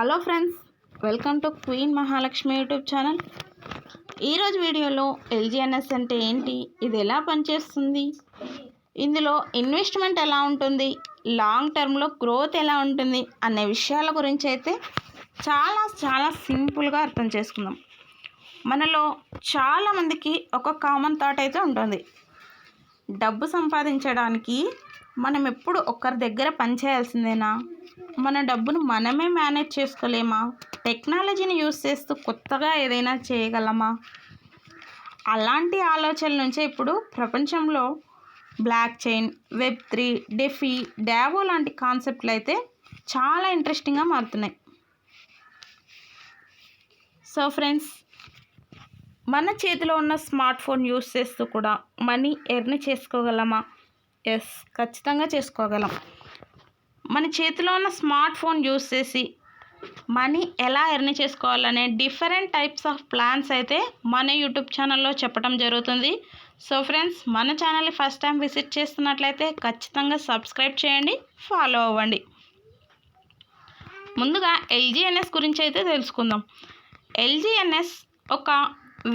Hello friends, welcome to queen Mahalakshmi YouTube channel. ఈరోజు వీడియోలో ఎల్జీఎన్ఎస్ అంటే ఏంటి, ఇది ఎలా పనిచేస్తుంది, ఇందులో ఇన్వెస్ట్మెంట్ ఎలా ఉంటుంది, లాంగ్ టర్మ్లో గ్రోత్ ఎలా ఉంటుంది అనే విషయాల గురించి అయితే చాలా సింపుల్గా అర్థం చేసుకుందాం. మనలో చాలామందికి ఒక కామన్ థాట్ అయితే ఉంటుంది. డబ్బు సంపాదించడానికి మనం ఎప్పుడు ఒక్కరి దగ్గర పని చేయాల్సిందేనా, మన డబ్బును మనమే మేనేజ్ చేసుకోలేమా, టెక్నాలజీని యూజ్ చేస్తూ కొత్తగా ఏదైనా చేయగలమా, అలాంటి ఆలోచనల నుంచే ఇప్పుడు ప్రపంచంలో బ్లాక్ చైన్, వెబ్3, డెఫీ, డావో లాంటి కాన్సెప్ట్లు అయితే చాలా ఇంట్రెస్టింగ్గా మారుతున్నాయి. సో ఫ్రెండ్స్, మన చేతిలో ఉన్న స్మార్ట్ ఫోన్ యూజ్ చేస్తూ కూడా మనీ ఎర్న్ చేసుకోగలమా? ఎస్, ఖచ్చితంగా చేసుకోగలం. మన చేతిలో ఉన్న స్మార్ట్ ఫోన్ యూజ్ చేసి మనీ ఎలా ఎర్న్ చేసుకోవాలనే డిఫరెంట్ టైప్స్ ఆఫ్ ప్లాన్స్ అయితే మన యూట్యూబ్ ఛానల్లో చెప్పడం జరుగుతుంది. సో ఫ్రెండ్స్, మన ఛానల్ని ఫస్ట్ టైం విజిట్ చేస్తున్నట్లయితే ఖచ్చితంగా సబ్స్క్రైబ్ చేయండి, ఫాలో అవ్వండి. ముందుగా ఎల్జీఎన్ఎస్ గురించి అయితే తెలుసుకుందాం. ఎల్జీఎన్ఎస్ ఒక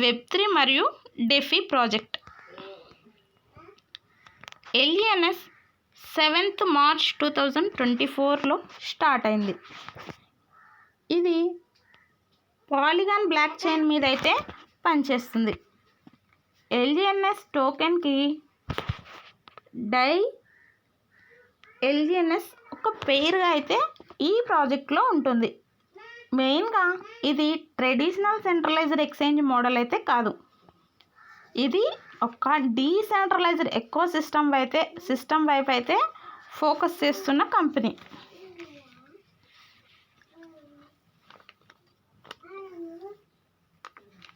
వెబ్3 మరియు DeFi project. LGNS 7th March 2024లో స్టార్ట్ అయింది. ఇది పాలిగాన్ బ్లాక్ చైన్ మీద అయితే పనిచేస్తుంది. ఎల్జీఎన్ఎస్ టోకెన్కి ఎల్జీఎన్ఎస్ ఒక పేరుగా అయితే ఈ ప్రాజెక్ట్లో ఉంటుంది. మెయిన్గా ఇది ట్రెడిషనల్ సెంట్రలైజ్డ్ ఎక్స్చేంజ్ మోడల్ అయితే కాదు. ఇది ఒక డీసెంట్రలైజ్డ్ ఎకో సిస్టమ్ వైపు అయితే ఫోకస్ చేస్తున్న కంపెనీ.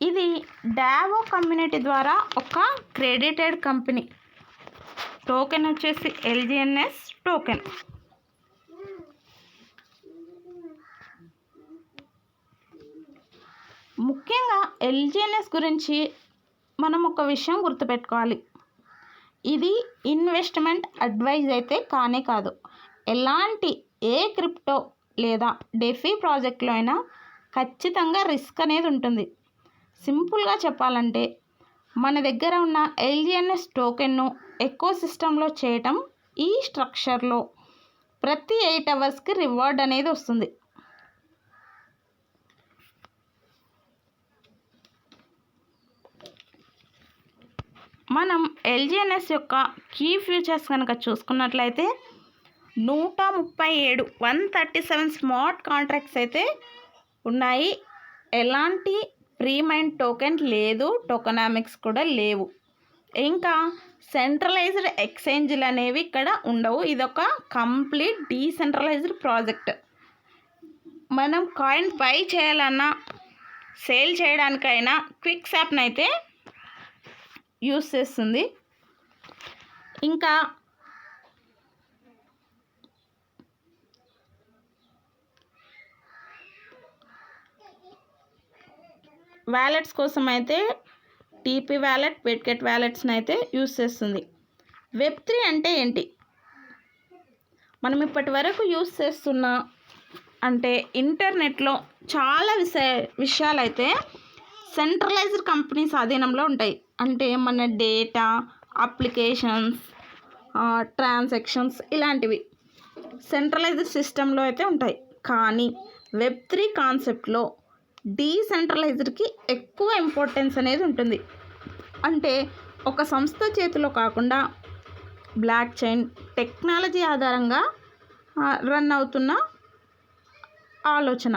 ఇది డావో కమ్యూనిటీ ద్వారా ఒక క్రెడిటెడ్ కంపెనీ. టోకెన్ వచ్చేసి ఎల్జీఎన్ఎస్ టోకెన్. ముఖ్యంగా ఎల్జీఎన్ఎస్ గురించి మనం ఒక విషయం గుర్తుపెట్టుకోవాలి. ఇది ఇన్వెస్ట్మెంట్ అడ్వైజ్ అయితే కానే కాదు. ఎలాంటి ఏ క్రిప్టో లేదా డెఫీ ప్రాజెక్ట్లో అయినా ఖచ్చితంగా రిస్క్ అనేది ఉంటుంది. సింపుల్గా చెప్పాలంటే మన దగ్గర ఉన్న ఎల్జీఎన్ఎస్ టోకెన్ను ఎకో సిస్టంలో చేయటం, ఈ స్ట్రక్చర్లో ప్రతి 8 అవర్స్కి రివార్డ్ అనేది వస్తుంది. మనం ఎల్జీఎన్ఎస్ యొక్క కీ ఫీచర్స్ కనుక చూసుకున్నట్లయితే 137 స్మార్ట్ కాంట్రాక్ట్స్ అయితే ఉన్నాయి. ఎలాంటి ప్రీమైండ్ టోకెన్ లేదు, టోకనామిక్స్ కూడా లేవు. ఇంకా సెంట్రలైజ్డ్ ఎక్స్చేంజ్లు అనేవి ఇక్కడ ఉండవు. ఇదొక కంప్లీట్ డీసెంట్రలైజ్డ్ ప్రాజెక్ట్. మనం కాయిన్ బై చేయాలన్నా, సేల్ చేయడానికైనా క్విక్ స్వాప్ని అయితే యూస్ చేస్తుంది. ఇంకా వ్యాలెట్స్ కోసం అయితే టీపీ వ్యాలెట్, బిట్గెట్ వ్యాలెట్స్ని అయితే యూస్ చేస్తుంది. వెబ్3 అంటే ఏంటి? మనం ఇప్పటి వరకు యూస్ చేస్తున్న అంటే ఇంటర్నెట్లో చాలా విషయాలు అయితే సెంట్రలైజ్డ్ కంపెనీస్ ఆధీనంలో ఉంటాయి. అంటే మన డేటా, అప్లికేషన్స్, ట్రాన్సాక్షన్స్ ఇలాంటివి సెంట్రలైజ్డ్ సిస్టంలో అయితే ఉంటాయి. కానీ వెబ్3 కాన్సెప్ట్లో డీసెంట్రలైజ్డ్కి ఎక్కువ ఇంపార్టెన్స్ అనేది ఉంటుంది. అంటే ఒక సంస్థ చేతిలో కాకుండా బ్లాక్ చైన్ టెక్నాలజీ ఆధారంగా రన్ అవుతున్న ఆలోచన.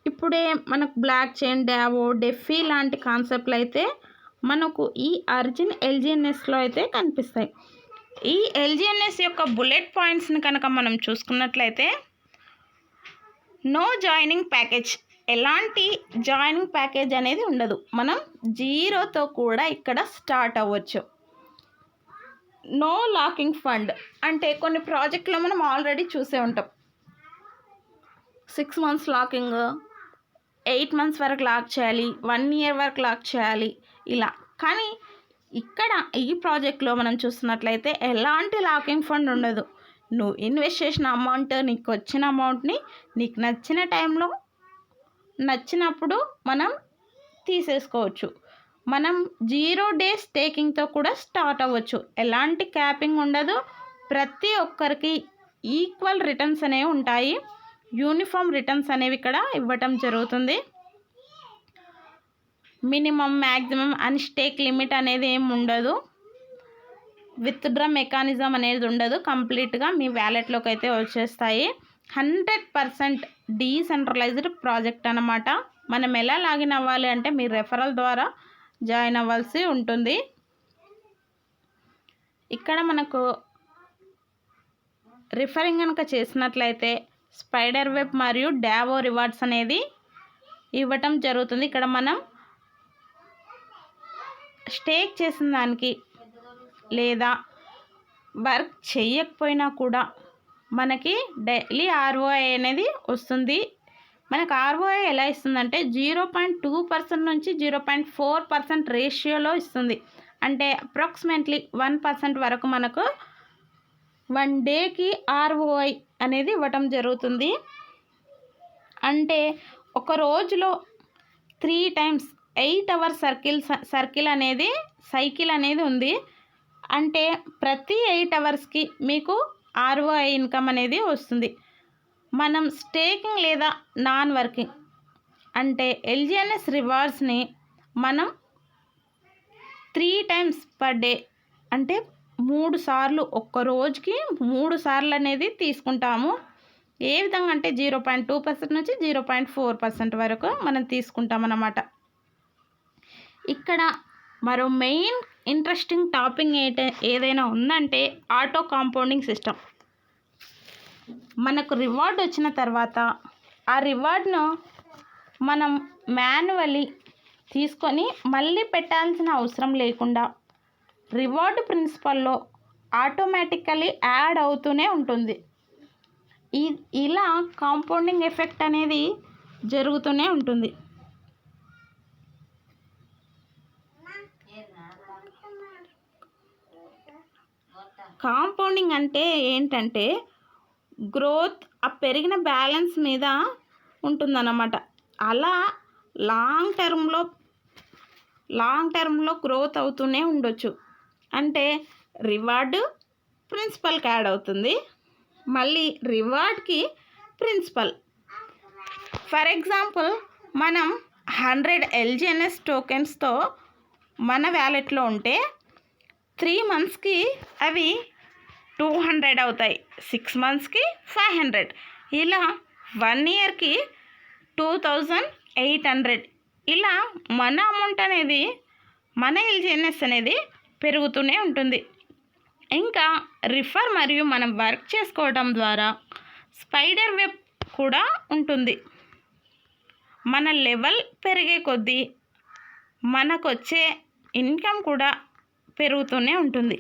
ఇప్పుడే మనకు బ్లాక్ చైన్, డావో, డెఫీ లాంటి కాన్సెప్ట్లు అయితే మనకు ఈ అర్జిన్ ఎల్జీఎన్ఎస్లో అయితే కనిపిస్తాయి. ఈ ఎల్జీఎన్ఎస్ యొక్క బుల్లెట్ పాయింట్స్ని కనుక మనం చూసుకున్నట్లయితే, నో జాయినింగ్ ప్యాకేజ్, ఎలాంటి జాయినింగ్ ప్యాకేజ్ అనేది ఉండదు. మనం జీరోతో కూడా ఇక్కడ స్టార్ట్ అవ్వచ్చు. నో లాకింగ్ ఫండ్, అంటే కొన్ని ప్రాజెక్టులో మనం ఆల్రెడీ చూసే ఉంటాం. 6 months లాకింగ్, 8 months వరకు లాక్ చేయాలి, 1 year వరకు లాక్ చేయాలి ఇలా. కానీ ఇక్కడ ఈ ప్రాజెక్ట్లో మనం చూస్తున్నట్లయితే ఎలాంటి లాకింగ్ ఫండ్ ఉండదు. నువ్వు ఇన్వెస్ట్ చేసిన అమౌంట్, నీకు వచ్చిన అమౌంట్ని నీకు నచ్చిన టైంలో నచ్చినప్పుడు మనం తీసేసుకోవచ్చు. మనం 0 days టేకింగ్తో కూడా స్టార్ట్ అవ్వచ్చు. ఎలాంటి క్యాపింగ్ ఉండదు. ప్రతి ఒక్కరికి ఈక్వల్ రిటర్న్స్ అనేవి ఉంటాయి. యూనిఫామ్ రిటర్న్స్ అనేవి ఇక్కడ ఇవ్వటం జరుగుతుంది. మినిమం, మ్యాక్సిమం అని స్టేక్ లిమిట్ అనేది ఏమి ఉండదు. విత్డ్రా మెకానిజం అనేది ఉండదు. కంప్లీట్గా మీ వ్యాలెట్లోకి అయితే వచ్చేస్తాయి. 100% డీసెంట్రలైజ్డ్ ప్రాజెక్ట్ అన్నమాట. మనం ఎలా లాగిన్ అవ్వాలి అంటే మీరు రెఫరల్ ద్వారా జాయిన్ అవ్వాల్సి ఉంటుంది. ఇక్కడ మనకు రిఫరింగ్ కనుక చేసినట్లయితే స్పైడర్ వెబ్ మరియు డావో రివార్డ్స్ అనేది ఇవ్వటం జరుగుతుంది. ఇక్కడ మనం స్టేక్ చేసిన దానికి లేదా వర్క్ చేయకపోయినా కూడా మనకి డైలీ ROI అనేది వస్తుంది. మనకు ROI ఎలా ఇస్తుందంటే 0.2% నుంచి 0.4% రేషియోలో ఇస్తుంది. అంటే అప్రాక్సిమేట్లీ 1% వరకు మనకు 1 డేకి ROI అనేది ఇవ్వటం జరుగుతుంది. అంటే ఒక రోజులో 3 times 8 hours సైకిల్ అనేది ఉంది. అంటే ప్రతి 8 hours మీకు ROI ఇన్కమ్ అనేది వస్తుంది. మనం స్టేకింగ్ లేదా నాన్ వర్కింగ్ అంటే LGNS రివార్డ్స్ని మనం 3 times per day అంటే 3 సార్లు, ఒక్క రోజుకి 3 సార్లు అనేది తీసుకుంటాము. ఏ విధంగా అంటే 0.2% నుంచి 0.4% వరకు మనం తీసుకుంటాం అన్నమాట. ఇక్కడ మరో మెయిన్ ఇంట్రెస్టింగ్ టాపిక్ ఏదైనా ఉందంటే ఆటో కాంపౌండింగ్ సిస్టమ్. మనకు రివార్డ్ వచ్చిన తర్వాత ఆ రివార్డ్ను మనం మాన్యువల్లీ తీసుకొని మళ్ళీ పెట్టాల్సిన అవసరం లేకుండా రివార్డ్ ప్రిన్సిపల్లో ఆటోమేటికల్లీ యాడ్ అవుతూనే ఉంటుంది. ఇలా కాంపౌండింగ్ ఎఫెక్ట్ అనేది జరుగుతూనే ఉంటుంది. కాంపౌండింగ్ అంటే ఏంటంటే గ్రోత్ ఆ పెరిగిన బ్యాలెన్స్ మీద ఉంటుందన్నమాట. అలా లాంగ్ టర్మ్లో గ్రోత్ అవుతూనే ఉండొచ్చు. అంటే రివార్డు ప్రిన్సిపల్కి యాడ్ అవుతుంది, మళ్ళీ రివార్డ్కి ప్రిన్సిపల్. ఫర్ ఎగ్జాంపుల్ మనం 100 LGNS టోకెన్స్తో మన వ్యాలెట్లో ఉంటే 3 monthsకి అవి 200 అవుతాయి, 6 monthsకి 500, ఇలా 1 yearకి 2800. ఇలా మన అమౌంట్ అనేది, మన LGNS అనేది పెరుగుతూనే ఉంటుంది. ఇంకా రిఫర్ మరియు మనం వర్క్ చేసుకోవడం ద్వారా స్పైడర్ వెబ్ కూడా ఉంటుంది. మన లెవెల్ పెరిగే కొద్దీ మనకు వచ్చే ఇన్కమ్ కూడా పెరుగుతూనే ఉంటుంది.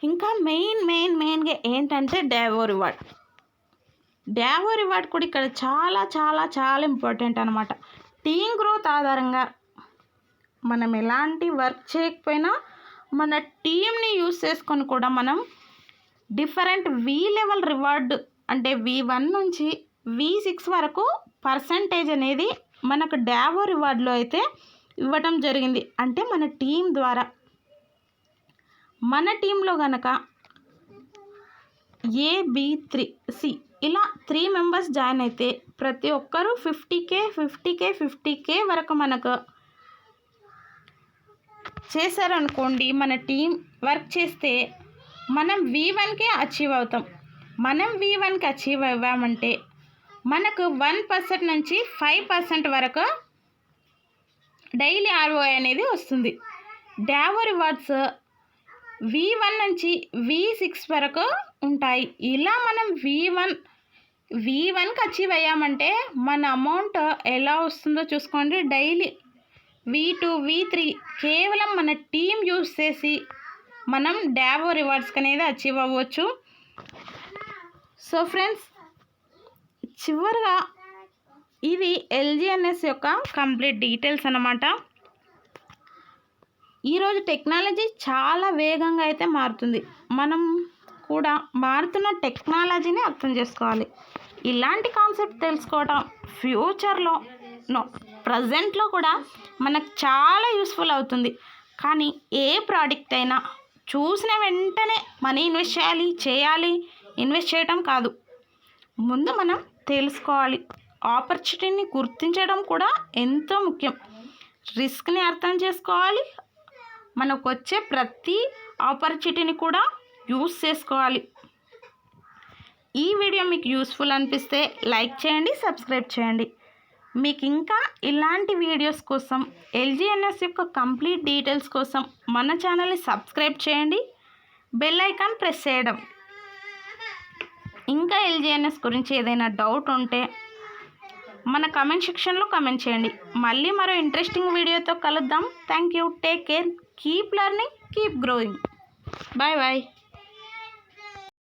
ఇంకా మెయిన్గా ఏంటంటే డావో రివార్డ్ కూడా ఇక్కడ చాలా చాలా చాలా ఇంపార్టెంట్ అనమాట. టీమ్ గ్రోత్ ఆధారంగా మనం ఎలాంటి వర్క్ చేయకపోయినా మన టీమ్ని యూస్ చేసుకొని కూడా మనం డిఫరెంట్ లెవెల్ రివార్డ్ అంటే V1 నుంచి V6 వరకు పర్సంటేజ్ అనేది మనకు డావో రివార్డ్లో అయితే ఇవ్వటం జరిగింది. అంటే మన టీం ద్వారా, మన టీంలో కనుక A-B-3-C ఇలా 3 members జాయిన్ అయితే ప్రతి ఒక్కరూ 50K వరకు మనకు చేశారనుకోండి. మన టీం వర్క్ చేస్తే మనం V1కే అచీవ్ అవుతాం. మనం V1కి అచీవ్ అవ్వామంటే మనకు 1% నుంచి 5% వరకు డైలీ ROI అనేది వస్తుంది. డావో రివార్డ్స్ V1 నుంచి V6 వరకు ఉంటాయి. ఇలా మనం V1కి అచీవ్ అయ్యామంటే మన అమౌంట్ ఎలా వస్తుందో చూసుకోండి. డైలీ V2, V3 కేవలం మన టీం యూస్ చేసి మనం డావో రివార్డ్స్కి అనేది అచీవ్ అవ్వచ్చు. సో ఫ్రెండ్స్, చివరిగా ఇది LGNS యొక్క కంప్లీట్ డీటెయిల్స్ అన్నమాట. ఈరోజు టెక్నాలజీ చాలా వేగంగా అయితే మారుతుంది. మనం కూడా మారుతున్న టెక్నాలజీని అర్థం చేసుకోవాలి. ఇలాంటి కాన్సెప్ట్ తెలుసుకోవడం ఫ్యూచర్లో ప్రజెంట్లో కూడా మనకు చాలా యూస్ఫుల్ అవుతుంది. కానీ ఏ ప్రోడక్ట్ అయినా చూసిన వెంటనే మనీ ఇన్వెస్ట్ చేయాలి ఇన్వెస్ట్ చేయడం కాదు. ముందు మనం తెలుసుకోవాలి. ఆపర్చునిటీని గుర్తించడం కూడా ఎంతో ముఖ్యం. రిస్క్ని అర్థం చేసుకోవాలి. మనకు వచ్చే ప్రతి ఆపర్చునిటీని కూడా యూస్ చేసుకోవాలి. ఈ వీడియో మీకు యూస్ఫుల్ అనిపిస్తే లైక్ చేయండి, సబ్స్క్రైబ్ చేయండి. మీకు ఇంకా ఇలాంటి వీడియోస్ కోసం LGNS యొక్క కంప్లీట్ డీటెయిల్స్ కోసం మన ఛానల్ని సబ్స్క్రైబ్ చేయండి, బెల్ ఐకాన్ ప్రెస్ చేయడం. ఇంకా LGNS గురించి ఏదైనా డౌట్ ఉంటే మన కమెంట్ సెక్షన్లో కమెంట్ చేయండి. మళ్ళీ మరో ఇంట్రెస్టింగ్ వీడియోతో కలుద్దాం. Thank you. Take care. Keep learning, keep growing. Bye bye.